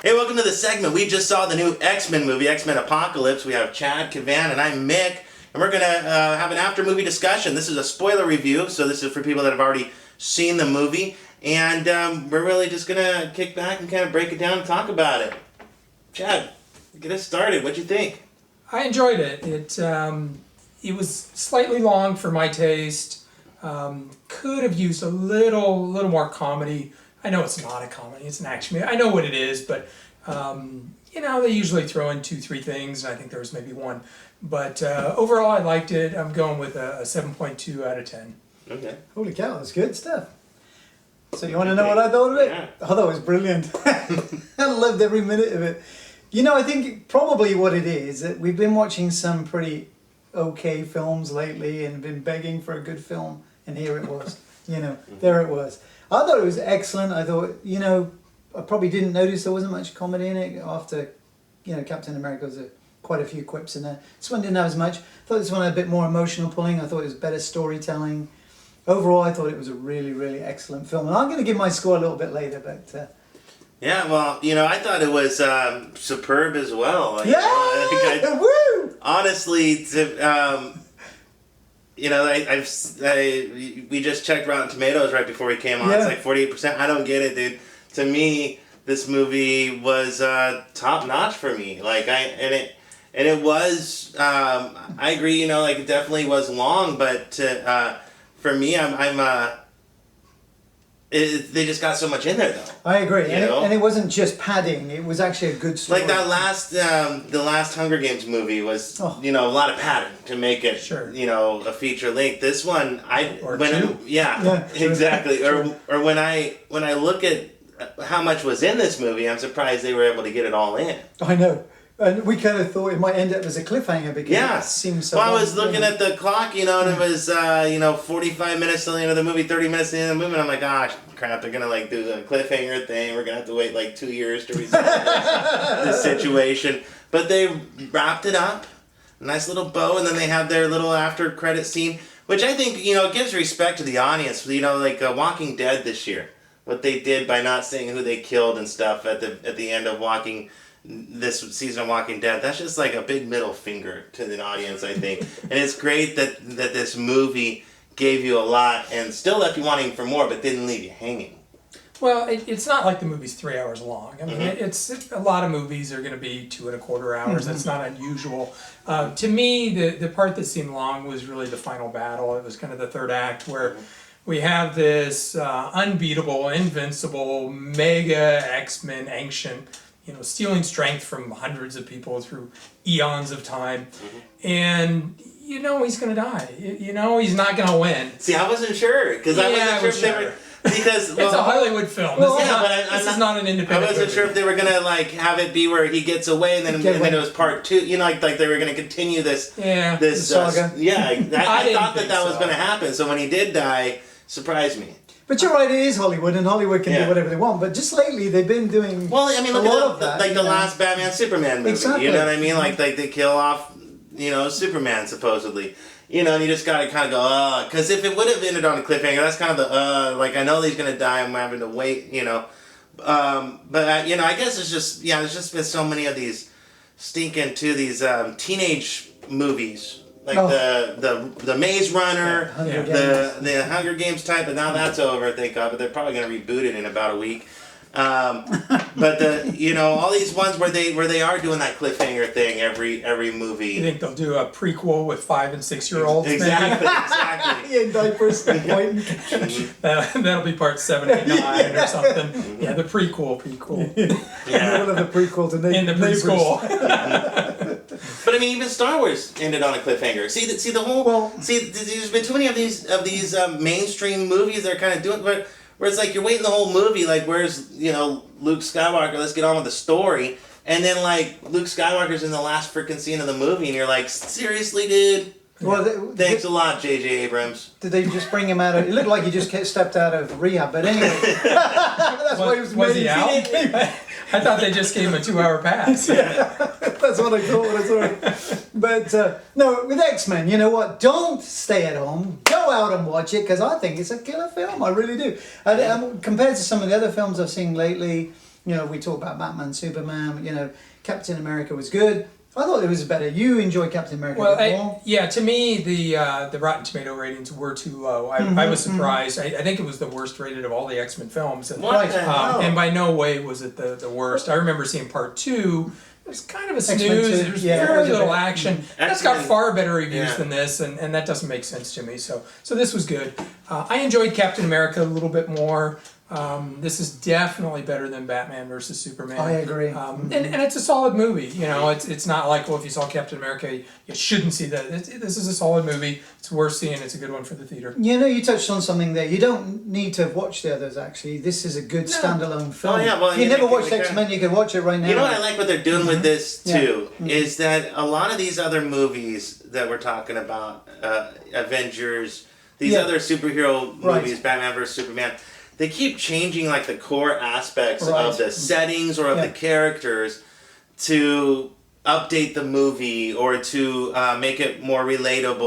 Hey, welcome to the segment. We just saw the new X-Men movie, X-Men Apocalypse. We have Chad, Kavan, and I'm Mick, and we're going to have an after-movie discussion. This is a spoiler review, so this is for people that have already seen the movie, and we're really just going to kick back and kind of break it down and talk about it. Chad, get us started. What'd you think? I enjoyed it. It was slightly long for my taste. Could have used a little more comedy. I know it's not a comedy, it's an action movie. I know what it is, but they usually throw in 2-3 things, and I think there was maybe one. But overall, I liked it. I'm going with a 7.2 out of 10. Okay. Holy cow, that's good stuff. So you want to know what I thought of it? Yeah. I thought it was brilliant. I loved every minute of it. I think probably what it is, that we've been watching some pretty okay films lately and been begging for a good film, and here it was. There it was. I thought it was excellent. I thought, I probably didn't notice there wasn't much comedy in it after, Captain America was quite a few quips in there. This one didn't have as much. I thought this one had a bit more emotional pulling. I thought it was better storytelling. Overall, I thought it was a really, really excellent film. And I'm going to give my score a little bit later, but... Yeah, well, I thought it was superb as well. Woo! Honestly, we just checked Rotten Tomatoes right before we came on. Yeah. It's like 48%. I don't get it, dude. To me, this movie was top notch for me. It was. I agree. It definitely was long, but for me, they just got so much in there, though. I agree, and it wasn't just padding; it was actually a good story. Like that the last Hunger Games movie was, a lot of padding to make it, a feature length. This one, exactly. True. Or when I look at how much was in this movie, I'm surprised they were able to get it all in. I know. And we kind of thought it might end up as a cliffhanger because it seemed so... Well, I was looking at the clock, and it was, 45 minutes till the end of the movie, 30 minutes to the end of the movie, and I'm like, crap, they're going to, do the cliffhanger thing. We're going to have to wait, 2 years to resolve this situation. But they wrapped it up, a nice little bow, and then they have their little after-credit scene, which I think, gives respect to the audience. Walking Dead this year, what they did by not saying who they killed and stuff at the end of this season of Walking Dead, that's just like a big middle finger to the audience, I think. And it's great that this movie gave you a lot and still left you wanting for more, but didn't leave you hanging. Well, it's not like the movie's 3 hours long. I mean, it's a lot of movies are going to be 2.25 hours. That's not unusual. To me, the part that seemed long was really the final battle. It was kind of the third act where we have this unbeatable, invincible, mega X-Men ancient, stealing strength from hundreds of people through eons of time. And he's going to die. He's not going to win. See, I wasn't sure. Because I wasn't sure if they were... Because, it's a Hollywood film. This is not an independent I wasn't sure if they were going to have it be where he gets away and then it was part 2. Like they were going to continue this saga. I thought that was going to happen. So when he did die, surprised me. But you're right, it is Hollywood, and Hollywood can do whatever they want. But just lately, they've been doing look at that. The last Batman Superman movie. Exactly. You know what I mean? Like they kill off, Superman supposedly. And you just gotta kind of go, because if it would have ended on a cliffhanger, that's kind of the I know he's gonna die, I'm having to wait, But I guess it's just there's just been so many of these these teenage movies. Like the Maze Runner, the Hunger Games type, but now that's over, thank God. But they're probably going to reboot it in about a week. But all these ones where they are doing that cliffhanger thing every movie. You think they'll do a prequel with 5 and 6 year olds? Exactly. In diapers. That'll be part 79 or something. Yeah, the prequel. Yeah. One of the prequels to in the preschool. But I mean, even Star Wars ended on a cliffhanger. See the whole. There's been too many of these mainstream movies that are kind of doing, where it's like you're waiting the whole movie. Like, where's Luke Skywalker? Let's get on with the story. And then Luke Skywalker's in the last freaking scene of the movie, and you're like, seriously, dude. Well, thanks a lot, J.J. Abrams. Did they just bring him out of... It looked like he just stepped out of rehab, but anyway. That's why he was he out? I thought they just gave him a 2-hour pass. Yeah, that's what I thought when I saw it. But, no, with X-Men, you know what? Don't stay at home. Go out and watch it, because I think it's a killer film. I really do. Compared to some of the other films I've seen lately, You know, we talk about Batman, Superman. You know, Captain America was good. I thought it was better. You enjoyed Captain America a bit more. Yeah, to me, the Rotten Tomato ratings were too low. I was surprised. I think it was the worst rated of all the X-Men films. And, What the hell? and by no way was it the worst. I remember seeing part 2. It was kind of a X-Men snooze. 2, There was yeah, very it was a little bit- action. That's got X-Men- far better reviews yeah. than this, and that doesn't make sense to me. So this was good. I enjoyed Captain America a little bit more. This is definitely better than Batman versus Superman. I agree. And it's a solid movie. You know, it's not like, well, if you saw Captain America, you shouldn't see that. This is a solid movie. It's worth seeing. It's a good one for the theater. You know, you touched on something there. You don't need to watch the others, actually. This is a good standalone film. Oh, yeah, well, if you you never can- watched you can- X-Men, you can watch it right now. You know what I like what they're doing with this Yeah. too is that a lot of these other movies that we're talking about, Avengers, these Yeah. other superhero Right. movies, Batman versus Superman, they keep changing like the core aspects Right. of the settings or of Yeah. the characters to update the movie or to make it more relatable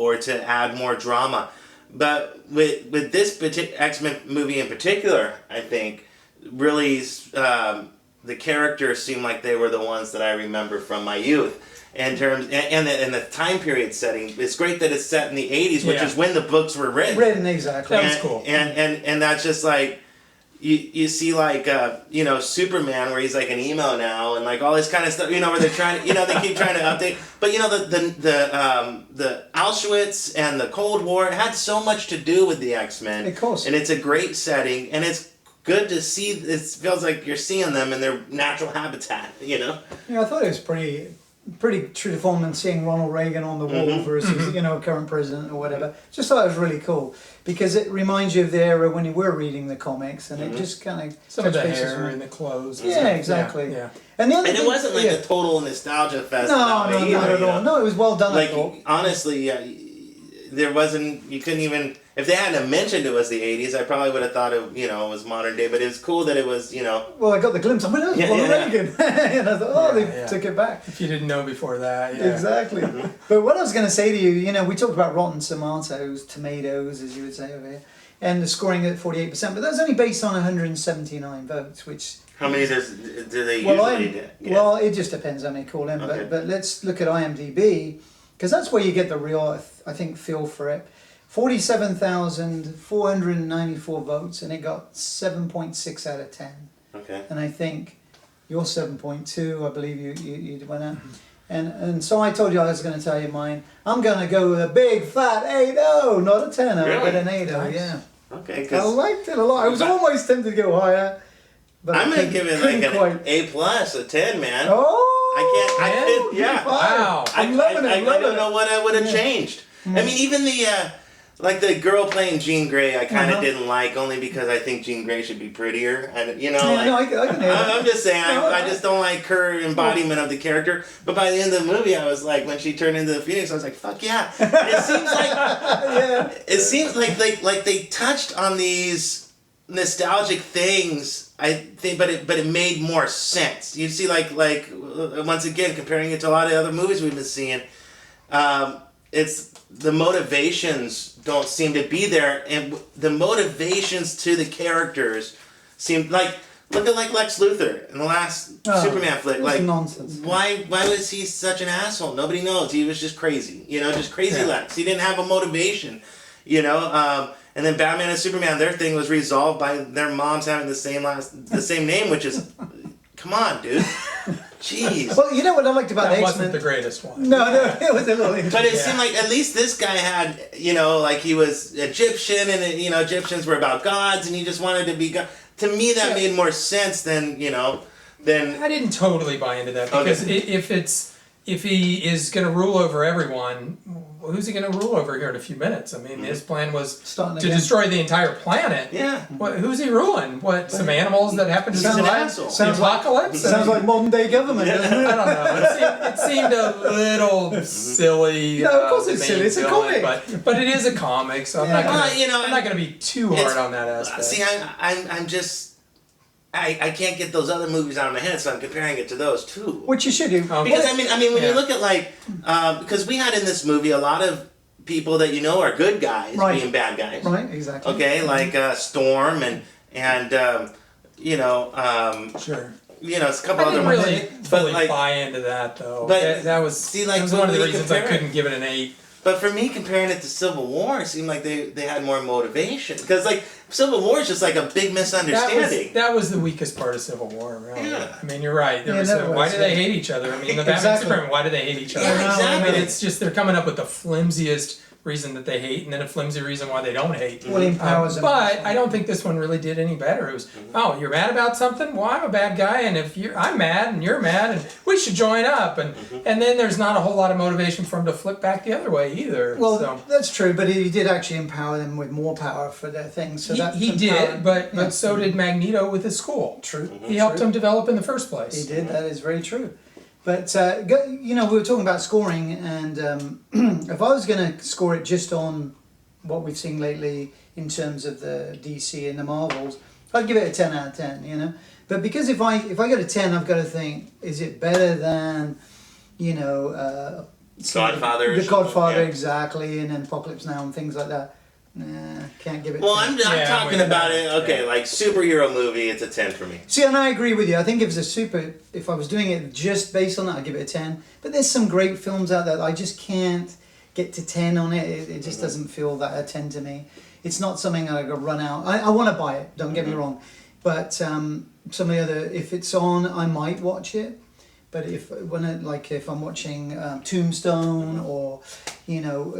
or to add more drama. But with this X-Men movie in particular, I think really the characters seem like they were the ones that I remember from my youth. In terms and the time period setting, it's great that it's set in the 80s, which Yeah. is when the books were written. Written, exactly. That was And- cool. And that's just like you see like you know, Superman where he's like an emo now and like all this kind of stuff, you know, where they're trying to, you know, they keep trying to update, but you know the Auschwitz and the Cold War, it had so much to do with the X-Men. Of course. And it's a great setting, and it's good to see. It feels like you're seeing them in their natural habitat, you know. Yeah, I thought it was pretty true to form and seeing Ronald Reagan on the wall versus you know, current president or whatever. Just thought it was really cool because it reminds you of the era when you were reading the comics, and it just kind of Some of the hair and the clothes. Yeah, exactly. Yeah. And the other And it thing, wasn't like yeah. a total nostalgia fest. No, that way not either, at you all. know? No, it was well done. I Like thought. honestly, there wasn't. You couldn't even. If they hadn't mentioned it was the 80s, I probably would have thought it, you know, was modern day. But it was cool that it was, you know. Well, I got the glimpse. I went, oh, Yeah, Ronald yeah. Reagan, and I thought, oh, Yeah, they yeah. took it back. If you didn't know before that, yeah. Exactly. But what I was going to say to you, you know, we talked about Rotten Tomatoes, as you would say over here, and the scoring at 48%, but that's only based on 179 votes, which... How many do they Well, usually get? well, it just depends how many call in, Okay. but let's look at IMDb, because that's where you get the real, I think, feel for it. 47,494 votes, and it got 7.6 out of 10. Okay. And I think you're 7.2, I believe you went out. And so I told you I was going to tell you mine. I'm going to go with a big fat 8-0, not a 10-0, Really? but an 8-0, Nice. yeah. Okay. I 'Cause liked it a lot. I was almost tempted to go higher. But I'm I gonna give it like couldn't an quite. A plus, a 10, man. Oh! I could, yeah. Wow. I'm loving it, I loving don't it. know what I would have Yeah. changed. I mean, even the like the girl playing Jean Grey, I kind of Uh-huh. didn't like only because I think Jean Grey should be prettier. And you know, Yeah, like, no, I can hear that. I'm just saying, No, I just don't like her embodiment of the character. But by the end of the movie, I was like, when she turned into the Phoenix, I was like, fuck yeah. It seems like Yeah. it seems like they touched on these nostalgic things. I think, but it made more sense. You see, like once again, comparing it to a lot of other movies we've been seeing, it's the motivations don't seem to be there, and the motivations to the characters seem like look at like Lex Luthor in the last Superman flick. it was Like nonsense. why was he such an asshole? Nobody knows. He was just crazy. You know, just crazy Yeah. Lex. He didn't have a motivation. You know. And then Batman and Superman, their thing was resolved by their moms having the same name, which is, come on, dude, jeez. Well, you know what I liked about That the wasn't X-Men? the greatest one. No, it was a little But it Yeah. seemed like at least this guy had, you know, like he was Egyptian, and you know, Egyptians were about gods, and he just wanted to be God. To me, that Yeah. made more sense than I didn't totally buy into that because if he is going to rule over everyone, who's he going to rule over here in a few minutes? I mean, his plan was Starting to again. destroy the entire planet. Yeah. Who's he ruling? What, some animals that happen to He's an survive asshole. the Sounds like- apocalypse? Sounds like modern day government, doesn't I it? don't know. It seemed a little silly. No, of course the it's main silly. It's a villain, comic. but it is a comic, so I'm not Well, gonna. you know, I'm not gonna be too hard it's- on that aspect. See, I'm just. I can't get those other movies out of my head, so I'm comparing it to those too. Which you should do. Oh, Because I mean, when you Yeah. look at like, because we had in this movie a lot of people that you know are good guys Right. being bad guys. Right, exactly. Okay, like Storm and Sure. It's a couple I other didn't ones. really fully buy into that though. That was one of the reasons I couldn't give it an 8. But for me, comparing it to Civil War, it seemed like they had more motivation. Because, Civil War is just like a big misunderstanding. That was the weakest part of Civil War, really. Yeah. I mean, you're right. Why do they hate each other? I mean, the Batman Superman, why do they hate each other? Yeah, exactly. I mean, it's just they're coming up with the flimsiest reason that they hate, and then a flimsy reason why they don't hate. Well, empowers them. But I don't think this one really did any better. It was, oh, you're mad about something? Well, I'm a bad guy, and if I'm mad and you're mad, and we should join up. And then there's not a whole lot of motivation for him to flip back the other way either. Well, that's true, but he did actually empower them with more power for their things. So he did, but so did Magneto with his school. True. He helped him develop in the first place. He did. That is very true. But we were talking about scoring, and if I was going to score it just on what we've seen lately in terms of the DC and the Marvels, I'd give it a 10 out of 10. But because if I get a 10, I've got to think: is it better than Godfather? The Godfather, exactly, and then Apocalypse Now and things like that. Nah, can't give it. Well, I'm talking about it. Okay, like superhero movie, it's a 10 for me. See, and I agree with you. I think if I was doing it just based on that, I'd give it a 10. But there's some great films out there that I just can't get to 10 on it. It just doesn't feel that a 10 to me. It's not something I could run out. I want to buy it. Don't get me wrong. But some of the other, if it's on, I might watch it. But if I'm watching Tombstone or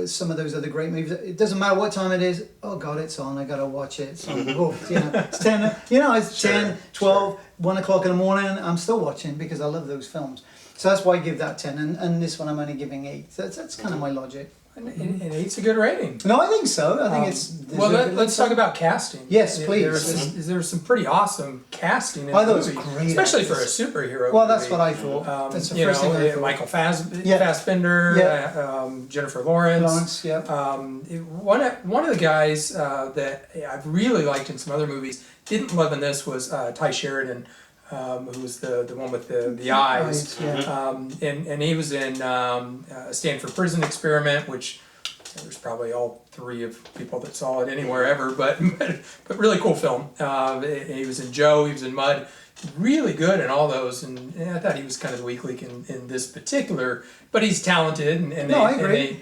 some of those other great movies, it doesn't matter what time it is. Oh God, it's on. I gotta watch it. So it's 10. It's 10, 12, 1 o'clock in the morning. I'm still watching because I love those films. So that's why I give that 10. And this one I'm only giving 8. So that's kind of my logic. And 8's a good rating. No, I think so. I think it's. Well, let's talk about casting. Yes, please. There's some pretty awesome casting in I the thought it movie, was great, especially for a superhero. Well, that's movie. what I thought. That's the first thing I thought. Michael Fassbender, Jennifer Lawrence. One of the guys that I've really liked in some other movies, didn't love in this, was Tye Sheridan. Who was the one with the eyes, and he was in Stanford Prison Experiment, which there's probably all 3 of people that saw it anywhere ever, but really cool film. He was in Joe, he was in Mud, really good in all those, and I thought he was kind of the weak link in this particular, but he's talented, and they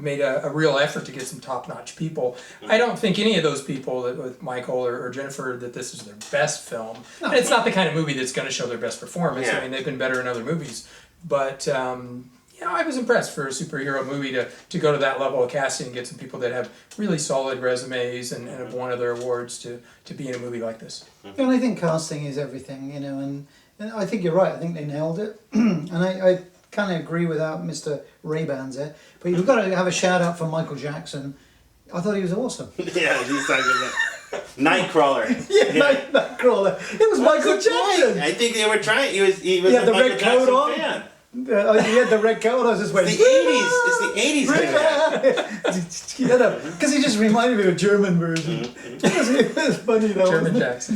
made a real effort to get some top-notch people. I don't think any of those people, with Michael or Jennifer, that this is their best film. No. And it's not the kind of movie that's going to show their best performance. Yeah. I mean, they've been better in other movies. But, I was impressed for a superhero movie to go to that level of casting and get some people that have really solid resumes and have won other awards to be in a movie like this. And I think casting is everything, and I think you're right. I think they nailed it. And I kind of agree with Mr. Ray-Bans there, but you've got to have a shout out for Michael Jackson. I thought he was awesome. Yeah, he's talking about Nightcrawler. Nightcrawler. It was Michael Jackson. I think they were trying. He was the a Michael red coat Jackson on. fan. He had the red coat. I was just waiting. It's the 80s. Because he just reminded me of a German version. It was funny though. German Jackson.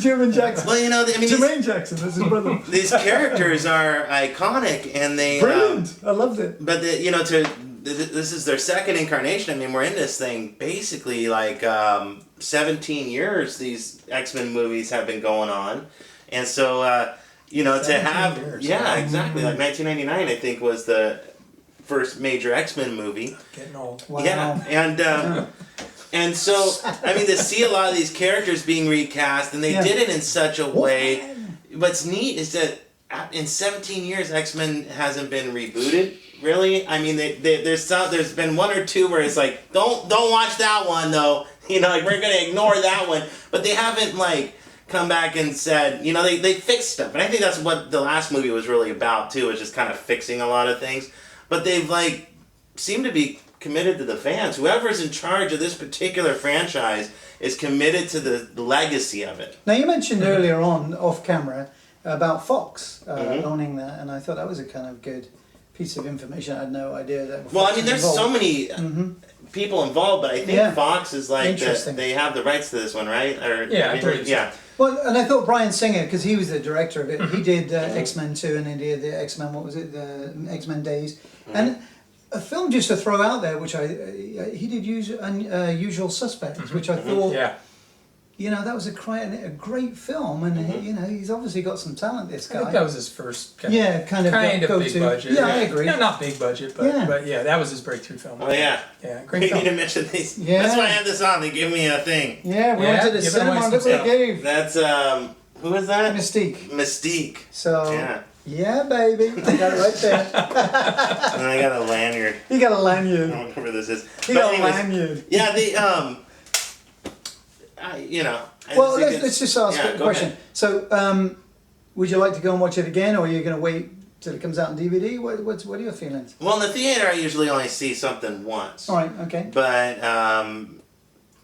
Well, Jermaine Jackson. That's his brother. These characters are iconic, and they brilliant. I loved it. But this is their second incarnation. I mean, we're in this thing basically 17 years. These X-Men movies have been going on, and so to have exactly, like 1999 I think was the first major X-Men movie. Getting old. Wow. Yeah, and so I mean to see a lot of these characters being recast, and they did it in such a way. What's neat is that in 17 years X-Men hasn't been rebooted. Really, I mean, there's been 1 or 2 where it's like, don't watch that one though. We're gonna ignore that one. But they haven't come back and said, they fixed stuff. And I think that's what the last movie was really about too, was just kind of fixing a lot of things. But they've seem to be committed to the fans. Whoever's in charge of this particular franchise is committed to the legacy of it. Now you mentioned earlier on off camera about Fox owning that, and I thought that was a kind of good piece of information. I had no idea that. Well, I mean, there's so many people involved, but I think Fox is they have the rights to this one, right? Yeah. Well, and I thought Bryan Singer, because he was the director of it, he did X-Men 2, and he did the X-Men, the X-Men Days, and a film just to throw out there, which he did use Usual Suspects, which I thought you know, that was a great film, and you know, he's obviously got some talent. This guy. I think that was his first kind of big budget. Yeah, I agree. No, not big budget, but yeah, that was his breakthrough film. Oh yeah. Yeah, great We film. need to mention these. Yeah. That's why I have this on. They give me a thing. Yeah, we went to the give it away cinema. some Look what stuff. they gave. That's who is that? Mystique. So Yeah. yeah, baby, I got it right there. And I got a lanyard. You got a I lanyard. don't know where this is. You But got a anyways, lanyard. yeah, you know. I Well, think let's just ask a go question. ahead. So, would you like to go and watch it again, or are you going to wait till it comes out on DVD? What are your feelings? Well, in the theater, I usually only see something once. All right, okay. But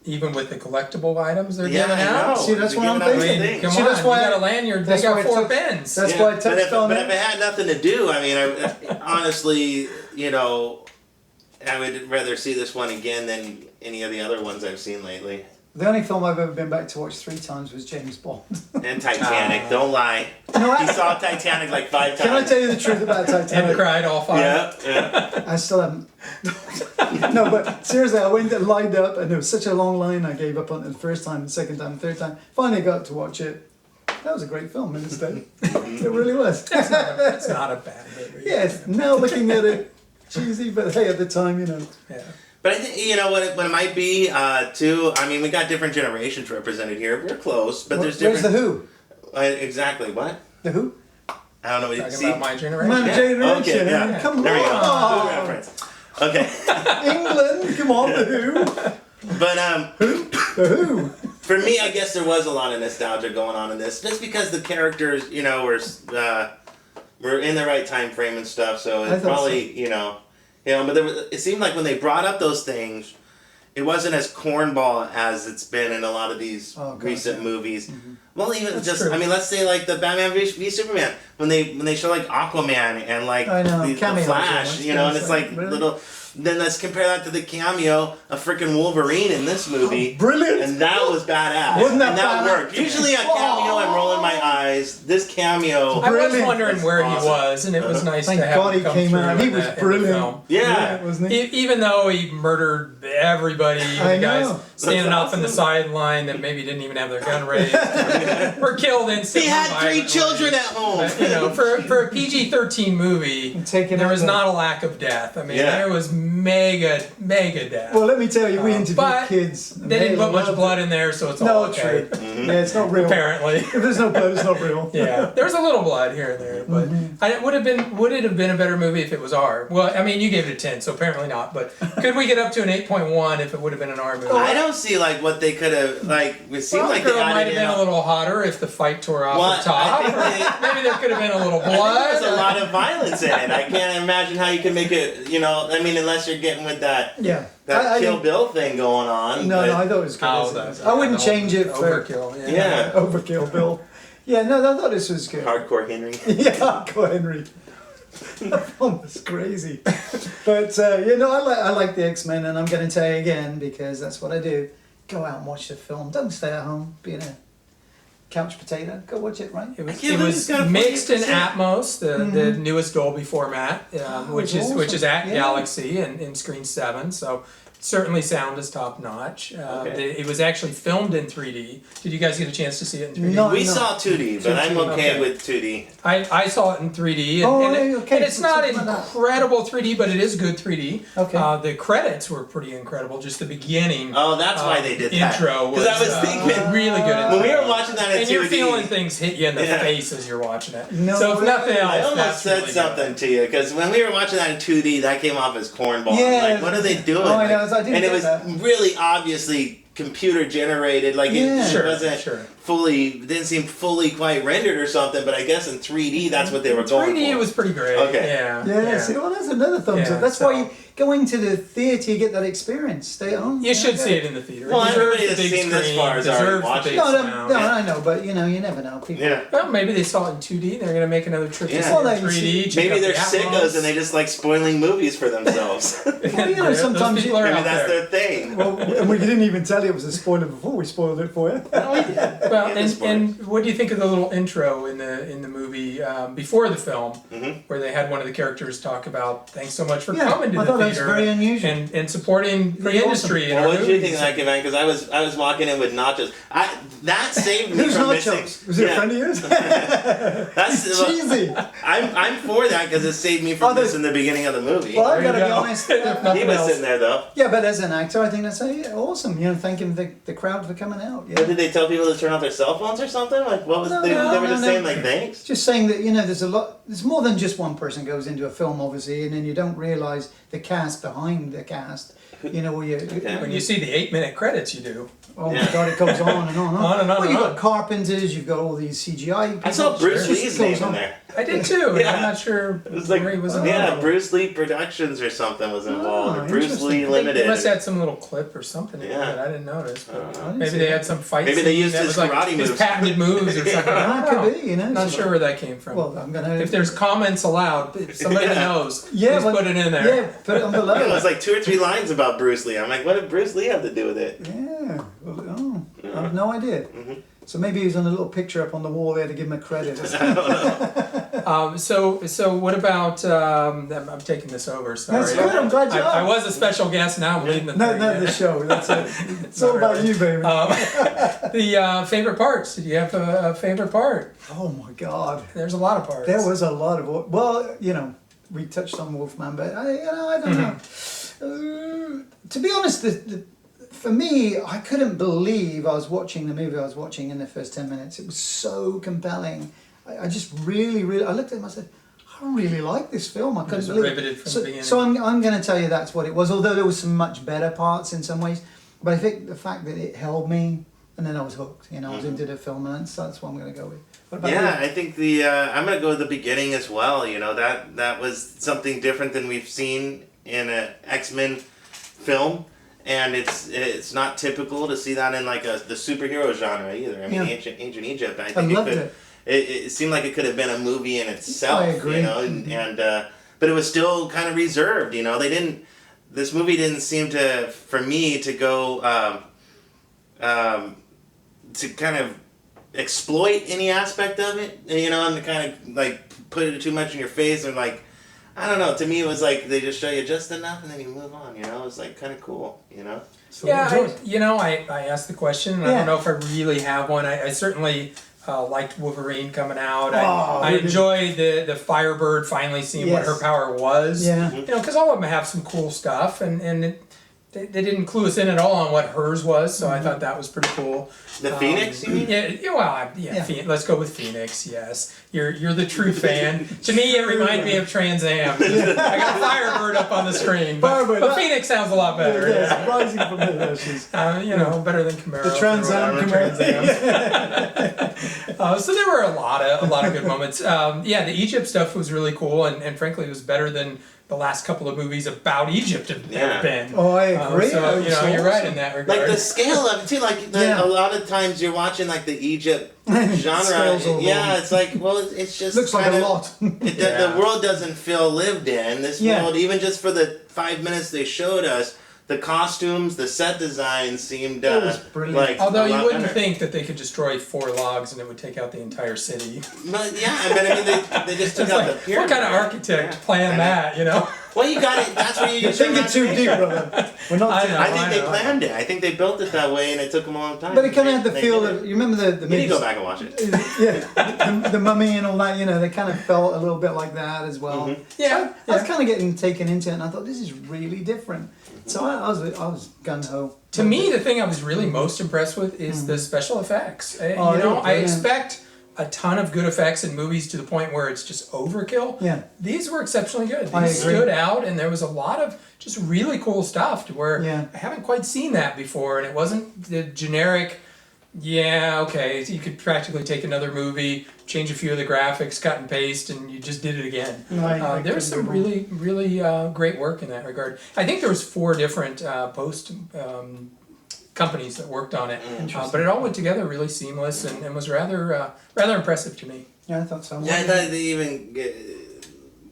Even with the collectible items they're yeah, giving I out. know. See, that's They're what I'm giving out thinking. things. Come See, on, that's why you got a lanyard, they that's why got I 4 touched- pens. That's Yeah, why I but touched if, on but it. if it had nothing to do, I mean, I honestly, you know, I would rather see this one again than any of the other ones I've seen lately. The only film I've ever been back to watch 3 times was James Bond. And Titanic, don't lie. No, He saw Titanic like 5 times. Can I tell you the truth about And Titanic? cried all 5. Yeah. I still haven't. No, but seriously, I went and lined up, and there was such a long line. I gave up on it the first time, the second time, third time. Finally, got to watch it. That was a great film in its day. It really was. It's not a bad movie. Yes. Now looking at it, cheesy, but hey, at the time, you know. Yeah. But I think, you know, what it might be, too, I mean, we got different generations represented here. We're close, but there's Where's different... the Who? Exactly, what? The Who? I don't know what you Talking see. about my generation. My generation. Okay, yeah. Come There we go. on. Who reference. Okay. England, come on, the Who. But, The Who. for me, I guess there was a lot of nostalgia going on in this, just because the characters, you know, were in the right time frame and stuff. So I it thought probably, you know, but it seemed like when they brought up those things, it wasn't as cornball as it's been in a lot of these recent movies. Well, even That's just, true. I mean, let's say like the Batman v Superman, when they show like Aquaman and like I know, the cameos, Flash, yeah, you know, and it's like really? little. Then let's compare that to the cameo of freaking Wolverine in this movie. Brilliant. And that was badass. Wasn't that and that badass? worked. Usually a cameo, I'm rolling my eyes. This cameo. I was Brilliant. wondering where Awesome. he was, and it was nice Thank to have God him he come came through out. He in was the- in the brilliant. film. Yeah. Wasn't he? Even though he murdered everybody, I the guys know. standing That's up in the awesome. sideline that maybe didn't even have their gun raised, were killed instantly. He had 3 violently. children at home. But, you know, for a PG-13 movie, Taking there out was the- not a lack of death. I mean, Yeah. there was mega death. Well, let me tell you, we interviewed but kids. and they didn't put much loved blood it. in there, so it's all No, okay. true. Yeah, it's not real. Apparently. If there's no blood, it's not real. Yeah, there was a little blood here and there, but would it have been a better movie if it was R? Well, I mean, you gave it a 10, so apparently not. But could we get up to an 8.1 if it would have been an R movie? I don't see like what they could have like. It seemed Well, like the they girl might added have in. been a little hotter if the fight tore off Well, the top. I think they- Maybe there could have been a little I think blood. there's a lot of violence in it. I can't imagine how you can make it. You know, I mean, unless you're getting with that Yeah. that Kill think- Bill thing going on. No, but- no, I thought it was good. Oh, as it was. I wouldn't change it for overkill. Yeah. Yeah. overkill, Bill. Yeah, no, I thought this was good. Hardcore Henry. Yeah, go Henry. That film was crazy. But you know, I like the X-Men, and I'm going to tell you again because that's what I do. Go out and watch the film. Don't stay at home being a couch potato. Go watch it, right? It was, I can't it believe was it's got a mixed in 48%. Atmos, the newest Dolby format, which it's is awesome. at Yeah. Galaxy and in Screen 7. So certainly sound is top notch. Okay. It was actually filmed in 3D. Did you guys get a chance to see it in 3D? No. We saw 2D, but I'm okay Okay. with 2D. I saw it in 3D, and, Oh, and it's not something like that. incredible 3D, but it is good 3D. Okay. The credits were pretty incredible. Just the beginning Oh, that's why they did that. intro was, Because I was thinking really good. when we were watching that in and 2D. you're feeling things hit you in the Yeah. face as you're watching it. No so if way. nothing else, I almost that's said really something good. to you because when we were watching that in 2D, that came off as cornball. Yeah. I'm like, what are they doing? Oh, I know, Like, I didn't and it get was that. really obviously computer generated. Like Yeah. it Sure, wasn't sure. fully, didn't seem fully quite rendered or something. But I guess in 3D, that's what they were going 3D for. was pretty great. Okay. Yeah. Yeah, see, well, that's another thumbs Yeah, up. That's so- why you go into the theatre, you get that experience. Stay at home. You should Okay. see it in the theater. Well, It deserves everybody the that's big seen this screen, far has already deserves the watched big it. No, sound. I know, but you know, you never know. People. Yeah. Well, maybe they saw it in 2D. They're gonna make another trip to Yeah. see it Well, in they 3D. check Maybe out they're the sickos Atmos. and they just like spoiling movies for themselves. Well, you know, Those sometimes people are Maybe out that's there. their thing. Well, and we didn't even tell you it was a spoiler before we spoiled it for you. No, we did. Well, In the sport. and what do you think of the little intro in the movie before the film, where they had one of the characters talk about thanks so much for coming to I the thought that was theater very unusual. and supporting the industry. Well, what did you think of that, Kevin? Because I was walking in with nachos. That saved me Who's from nachos? missing. Was it a friend of yours? That's Cheesy. I'm for that because it saved me from missing the beginning of the movie. Well, I've There got you to be go. honest. If nothing He was else. sitting there though. Yeah, but as an actor, I think that's awesome. You know, thanking the crowd for coming out. But Yeah. did they tell people to turn off their cell phones or something? Like, what was they were just saying like thanks? Just saying that, you know, there's more than just one person goes into a film, obviously, and then you don't realise the cast behind the cast. You know, When you see the 8-minute credits, you do. oh my God, it goes on and on and on. On and on Well, and you've on. got carpenters, you've got all these CGI people. I saw Bruce It just Lee's goes name in on. there. I did too. Yeah. I'm not sure It was like, where he was Oh. yeah, involved. Bruce Lee Productions or something was involved. Oh, or Bruce interesting. Lee They Limited. must have had some little clip or something in Yeah. there that I didn't notice. But didn't maybe see they that. had some fight Maybe they scene used that his was like karate his moves. patented moves or something. That could be, you know. Not so- sure where that came from. Well, I'm gonna. If there's comments allowed, if somebody knows, Yeah, please well, put it in there. Yeah, put it on below. It was like 2 or 3 lines about Bruce Lee. I'm like, what did Bruce Lee have to do with it? Yeah. Well, I have no idea. So maybe he was on a little picture up on the wall there to give him a credit. So what about? I'm taking this over. Sorry, That's good. I'm glad you I are. was a special guest. Now I'm leading the No, thing. no, the show. That's it. It's all Not about really. you, baby. The favorite parts. Did you have a favorite part? Oh my God. There's a lot of parts. There was a lot of. Well, you know, we touched on Wolfman, but I don't know. To be honest, for me, I couldn't believe I was watching the movie I was watching in the first 10 minutes. It was so compelling. I just really, I looked at him, I said, I really like this film. I couldn't was believe riveted it. from So, the beginning. so I'm going to tell you that's what it was, although there was some much better parts in some ways. But I think the fact that it held me, and then I was hooked. You know, I was into the film, and that's what I'm going to go with. What about Yeah, you? I think I'm gonna go with the beginning as well. You know, that was something different than we've seen in an X-Men film, and it's not typical to see that in like the superhero genre either. I mean, Yeah. ancient Egypt. I I think loved it it. could. It seemed like it could have been a movie in itself. I agree. You know, and but it was still kind of reserved. You know, they didn't. This movie didn't seem to, for me, to go to kind of exploit any aspect of it, you know, and to kind of like put it too much in your face, or like, I don't know. To me, it was like they just show you just enough and then you move on. You know, it was like kind of cool. You know. So Yeah, enjoy. I asked the question, and I Yeah. don't know if I really have one. I certainly liked Wolverine coming out. Oh, I really? enjoyed the Firebird finally seeing what Yes. her power was. Yeah. You know, because all of them have some cool stuff, and they didn't clue us in at all on what hers was, so I thought that was pretty cool. The Phoenix, you mean? Yeah. Let's go with Phoenix. Yes, you're the true fan. To me, it reminded me of Trans Am. I got Firebird up on the screen, Firebird, but that- Phoenix sounds a lot better. Yeah, rising from the ashes. You know, better than Camaro. The Trans Am or whatever, Trans Am. So there were a lot of good moments. The Egypt stuff was really cool, and frankly, it was better than the last couple of movies about Egypt have Yeah. been. Oh, I agree. So you know, So you're right awesome. in that regard. Like the scale of it too. Like Yeah. a lot of times you're watching like the Egypt genre. Scale's all Yeah, wrong. it's like, well, it's just Looks like kind a of- lot. The world doesn't feel lived in. This Yeah. world, even just for the 5 minutes they showed us, the costumes, the set design seemed It was brilliant. like Although a you lot wouldn't better. think that they could destroy 4 logs and it would take out the entire city. But yeah, I mean they just took It's out like, the pyramid. what kind of architect Yeah. planned that, you know? Well, you got it. That's where you You're use your thinking too deep, imagination. brother. We're not. I know. I think they know. planned it. I think they built it that way, and it took them a long time. But it kind of had the They feel did of. it. You remember the You need to movies? go back and watch it. Yeah, the Mummy and all that. You know, they kind of felt a little bit like that as well. Yeah, I was kind of getting taken into it, and I thought this is really different. So I was gun ho. To me, the thing I was really most impressed with is the special effects. Oh, You they know, were I brilliant. expect a ton of good effects in movies to the point where it's just overkill. Yeah. These were exceptionally good. I These agree. stood out, and there was a lot of just really cool stuff to where Yeah. I haven't quite seen that before, and it wasn't the generic. Yeah, okay. So you could practically take another movie, change a few of the graphics, cut and paste, and you just did it again. There was some really, really great work in that regard. I think there was 4 different post companies that worked on it, but it all went together really seamless and was rather impressive to me. Yeah, I thought so. Yeah, I thought they even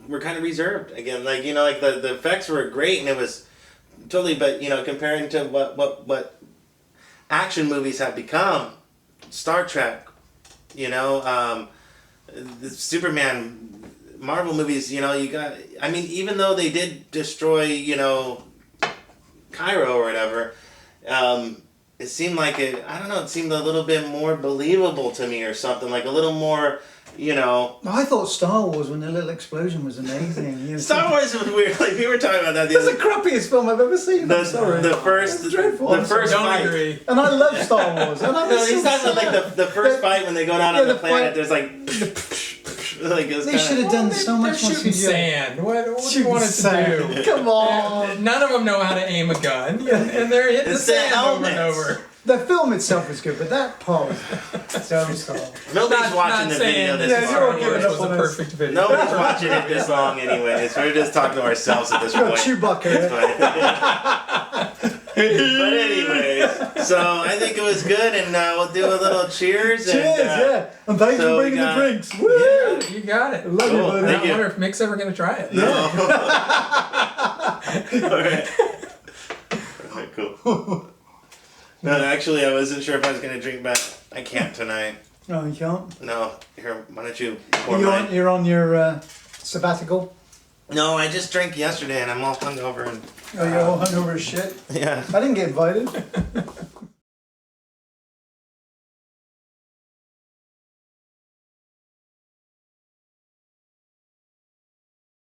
were kind of reserved again. Like, you know, like the effects were great, and it was totally. But you know, comparing to what action movies have become, Star Trek, you know, the Superman, Marvel movies, you know, you got, I mean, even though they did destroy, you know, Cairo or whatever, it seemed like I don't know, it seemed a little bit more believable to me or something, like a little more, you know. I thought Star Wars, when the little explosion, was amazing. You know, Star Wars was weird, like we were talking about that the It's other the crappiest film I've ever seen. I'm sorry. The first, It's dreadful. the first Don't fight. agree. And I love Star Wars. And I was No, he's so talking about like the first fight when they go down on the the planet. fight- There's like, like it was They should have done so much They're more shooting CGI. sand. What do you want it to do? Come on. None of them know how to aim a gun, and they're hitting the It's the sand over and helmets. over. The film itself is good, but that pose. So sorry. Nobody's watching the video this Yeah, far. you're all giving It up was on a this. perfect video. Nobody's watching it this long anyways. We're just talking to ourselves at this Got point. Chewbacca. It's Yeah. fine. But anyways, so I think it was good, and we'll do a little cheers. Cheers, and, yeah. And thanks so for we bringing got- the drinks. Woo! You got it. Love you, Cool. buddy. Thank I you. wonder if Mick's ever going to try it. No. Alright. Alright, cool. No, actually, I wasn't sure if I was going to drink, but I can't tonight. No, you can't. No, here, why don't you pour You're mine? on, you're on your sabbatical. No, I just drank yesterday, and I'm all hungover and Oh, you're all hungover as shit. yeah. I didn't get invited.